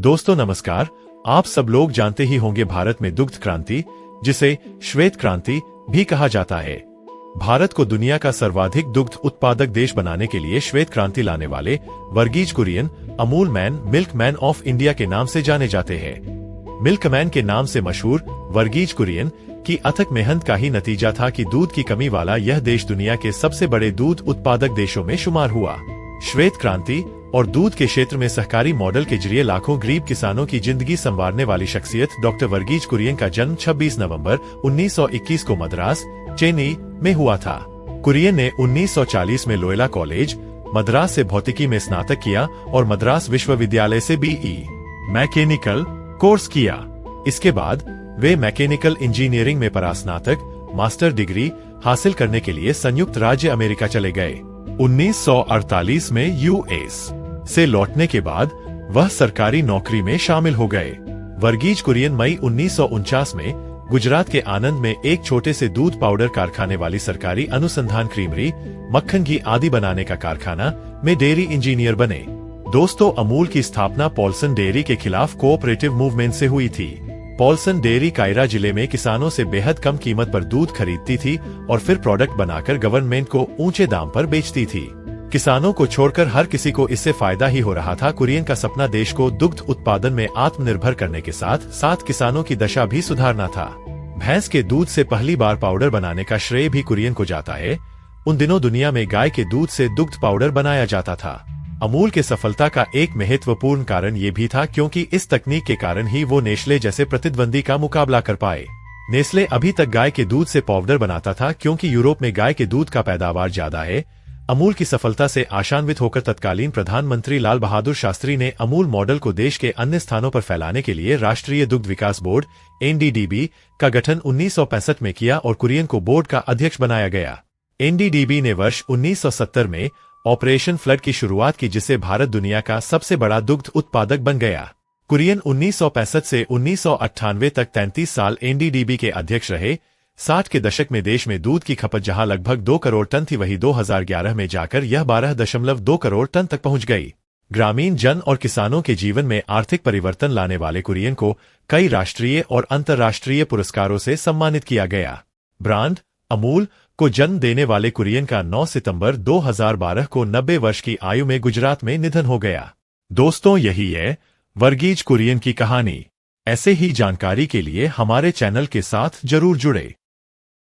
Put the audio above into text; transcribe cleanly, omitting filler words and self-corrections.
दोस्तों नमस्कार। आप सब लोग जानते ही होंगे भारत में दुग्ध क्रांति, जिसे श्वेत क्रांति भी कहा जाता है। भारत को दुनिया का सर्वाधिक दुग्ध उत्पादक देश बनाने के लिए श्वेत क्रांति लाने वाले Verghese Kurien Amul man, milk man of India के नाम से जाने जाते हैं। मिल्क मैन के नाम से मशहूर वर्गीज कुरियन की अथक मेहनत का ही नतीजा था कि दूध की कमी वाला यह देश दुनिया के सबसे बड़े दूध उत्पादक देशों में शुमार हुआ। श्वेत क्रांति और दूध के क्षेत्र में सहकारी मॉडल के जरिए लाखों गरीब किसानों की जिंदगी संवारने वाली शख्सियत डॉक्टर वर्गीज कुरियन का जन्म 26 नवंबर 1921 को मद्रास, चेन्नई में हुआ था। कुरियन ने 1940 में लोयला कॉलेज, मद्रास से भौतिकी में स्नातक किया और मद्रास विश्वविद्यालय से बीई मैकेनिकल कोर्स किया। इसके बाद वे मैकेनिकल इंजीनियरिंग में परास्नातक मास्टर डिग्री हासिल करने के लिए संयुक्त राज्य अमेरिका चले गए। 1948 में यूएस से लौटने के बाद वह सरकारी नौकरी में शामिल हो गए। वर्गीज कुरियन मई 1949 में गुजरात के आनंद में एक छोटे से दूध पाउडर कारखाने वाली सरकारी अनुसंधान क्रीमरी, मक्खन घी आदि बनाने का कारखाना में डेयरी इंजीनियर बने। दोस्तों, अमूल की स्थापना पॉल्सन डेयरी के खिलाफ कोऑपरेटिव मूवमेंट से हुई थी। पॉल्सन डेयरी कायरा जिले में किसानों से बेहद कम कीमत पर दूध खरीदती थी और फिर प्रोडक्ट बनाकर गवर्नमेंट को ऊंचे दाम पर बेचती थी। किसानों को छोड़कर हर किसी को इससे फायदा ही हो रहा था। कुरियन का सपना देश को दुग्ध उत्पादन में आत्मनिर्भर करने के साथ साथ किसानों की दशा भी सुधारना था। भैंस के दूध से पहली बार पाउडर बनाने का श्रेय भी कुरियन को जाता है। उन दिनों दुनिया में गाय के दूध से दुग्ध पाउडर बनाया जाता था। अमूल के सफलता का एक महत्वपूर्ण कारण ये भी था क्योंकि इस तकनीक के कारण ही वो नेस्ले जैसे प्रतिद्वंदी का मुकाबला कर पाए। नेस्ले अभी तक गाय के दूध से पाउडर बनाता था क्योंकि यूरोप में गाय के दूध का पैदावार ज्यादा है। अमूल की सफलता से आशान्वित होकर तत्कालीन प्रधानमंत्री लाल बहादुर शास्त्री ने अमूल मॉडल को देश के अन्य स्थानों पर फैलाने के लिए राष्ट्रीय दुग्ध विकास बोर्ड (एनडीडीबी) का गठन 1965 में किया और कुरियन को बोर्ड का अध्यक्ष बनाया गया। एनडीडीबी ने वर्ष 1970 में ऑपरेशन फ्लड की शुरुआत की, जिससे भारत दुनिया का सबसे बड़ा दुग्ध उत्पादक बन गया। कुरियन 1965 से 1998 तक 33 साल एनडीडीबी के अध्यक्ष रहे। 60 के दशक में देश में दूध की खपत जहां लगभग 2 करोड़ टन थी, वहीं 2011 में जाकर यह 12.2 करोड़ टन तक पहुंच गई। ग्रामीण जन और किसानों के जीवन में आर्थिक परिवर्तन लाने वाले कुरियन को कई राष्ट्रीय और अंतर्राष्ट्रीय पुरस्कारों से सम्मानित किया गया। ब्रांड अमूल को जन्म देने वाले कुरियन का 9 सितंबर 2012 को 90 वर्ष की आयु में गुजरात में निधन हो गया। दोस्तों, यही है वर्गीज कुरियन की कहानी। ऐसे ही जानकारी के लिए हमारे चैनल के साथ जरूर जुड़े।